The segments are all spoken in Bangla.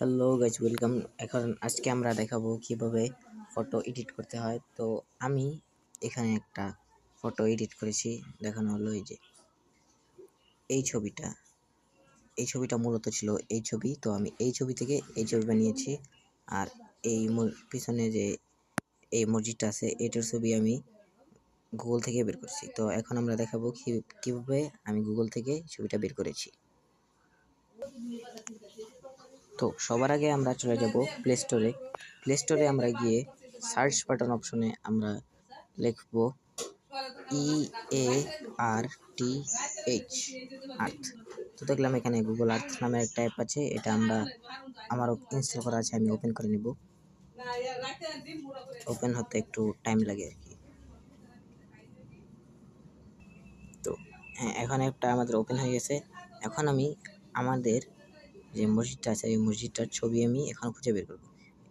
Hello guys, welcome. এখন আজকে আমরা দেখাবো কিভাবে ফটো এডিট করতে হয়। তো আমি এখানে একটা ফটো এডিট করেছি, দেখানো হলো এই যে এই ছবিটা। এই ছবিটা মূলত ছিল এই ছবি, তো আমি এই ছবি থেকে এই ছবি বানিয়েছি। আর এই পিছনে যে এই মসজিদটা আছে, এটার ছবি আমি গুগল থেকে বের করেছি। তো এখন আমরা দেখাবো কিভাবে আমি গুগল থেকে ছবিটা বের করেছি। তো সবার আগে আমরা চলে যাব প্লে স্টোরে আমরা গিয়ে সার্চ বাটন অপশনে আমরা লিখব EARTH আর্থ। তো দেখলাম এখানে গুগল আর্থ নামে একটা অ্যাপ আছে, এটা আমারও ইনস্টল করা আছে। আমি ওপেন করে নিব। ওপেন হতে একটু টাইম লাগে আর কি। তো হ্যাঁ, এখন একটা আমাদের ওপেন হয়ে গেছে। এখন আমি আমাদের যে মসজিদটা আছে এই মসজিদটার ছবি আমি এখন খুঁজে বের করব।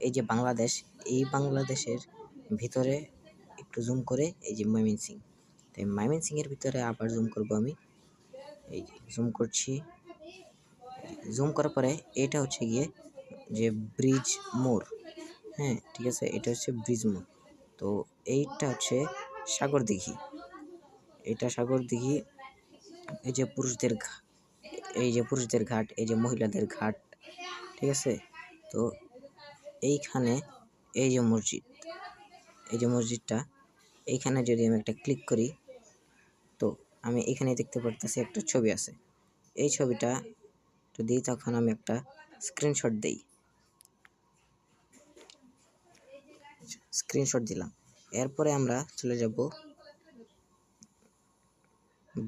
এই যে বাংলাদেশ, এই বাংলাদেশের ভিতরে একটু জুম করে এই যে ময়মনসিং, তাই ময়মনসিং এর ভিতরে আবার জুম করব আমি। এই যে জুম করছি। জুম করার পরে এটা হচ্ছে গিয়ে যে ব্রিজ মোড়। হ্যাঁ ঠিক আছে, এটা হচ্ছে ব্রিজ মোড়। তো এইটা হচ্ছে সাগর দিঘি। এটা সাগর দিঘি। এই যে পুরুষদের এই যে পুরুষদের ঘাট, এই যে মহিলাদের ঘাট, ঠিক আছে। তো এইখানে এই যে মসজিদ, এই যে মসজিদটা, এইখানে যদি আমি একটা ক্লিক করি, তো আমি এখানে দেখতে পারতেছি একটা ছবি আছে। এই ছবিটা যদি তখন আমি একটা স্ক্রিনশট দেই, স্ক্রিনশট দিলাম। এরপরে আমরা চলে যাব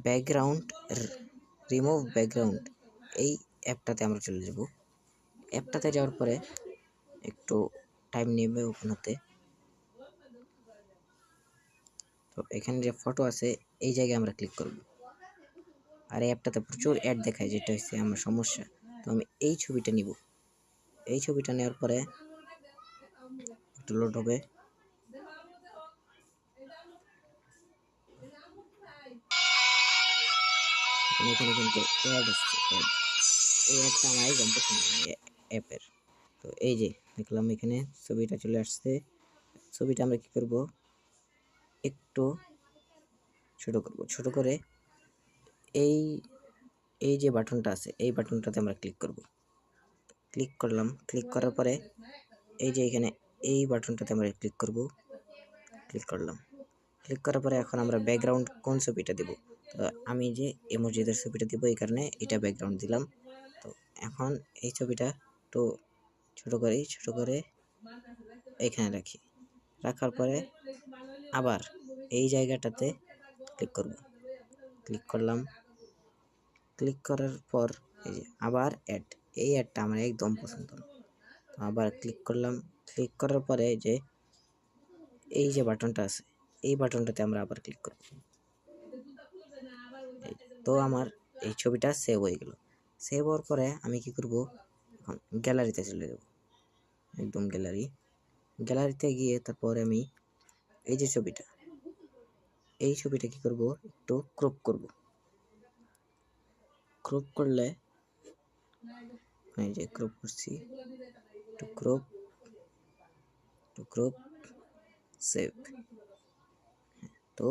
ব্যাকগ্রাউন্ড, রিমুভ ব্যাকগ্রাউন্ড, এই অ্যাপটাতে আমরা চলে যাব। অ্যাপটাতে যাওয়ার পরে একটু টাইম নেবে ওপেন হতে। তো এখানে যে ফটো আছে এই জায়গায় আমরা ক্লিক করব। আর এই অ্যাপটাতে প্রচুর অ্যাড দেখায়, যেটা হচ্ছে আমার সমস্যা। তো আমি এই ছবিটা নিব। এই ছবিটা নেওয়ার পরে একটু লোড হবে। এখানে কিন্তু অ্যাড আসছে, এই অ্যাডটা আমার একদম পছন্দ নয় অ্যাপের। তো এই যে দেখলাম এখানে ছবিটা চলে আসছে। ছবিটা আমরা কি করব, একটু ছোট করব। ছোট করে এই এই যে বাটনটা আছে এই বাটনটাতে আমরা ক্লিক করব। ক্লিক করলাম। ক্লিক করার পরে এই যে এখানে এই বাটনটাতে আমরা ক্লিক করব। ক্লিক করলাম। ক্লিক করার পরে এখন আমরা ব্যাকগ্রাউন্ড কোন ছবিটা দেব, তো আমি যে এই মসজিদের ছবিটা দেবো, এই কারণে এটা ব্যাকগ্রাউন্ড দিলাম। তো এখন এই ছবিটা একটু ছোট করে এখানে রাখি। রাখার পরে আবার এই জায়গাটাতে ক্লিক করব। ক্লিক করলাম। ক্লিক করার পর এই যে আবার অ্যাড, এই অ্যাডটা আমার একদম পছন্দ না। তো আবার ক্লিক করলাম। ক্লিক করার পরে যে এই যে বাটনটা আছে এই বাটনটাতে আমরা আবার ক্লিক করব। তো আমার এই ছবিটা সেভ হয়ে গেল। সেভ হওয়ার পরে আমি কি করব, এখন গ্যালারিতে চলে যাব। একদম গ্যালারিতে গিয়ে তারপরে আমি এই যে ছবিটা, এই ছবিটা কি করব, একটু ক্রপ করব। ক্রপ করলে এই যে ক্রপ করছি, একটু ক্রপ সেভ। তো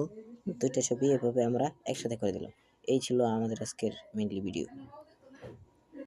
দুইটা ছবি এভাবে আমরা একসাথে করে দিলাম। এই ছিল আমাদের আজকের মেইনলি ভিডিও।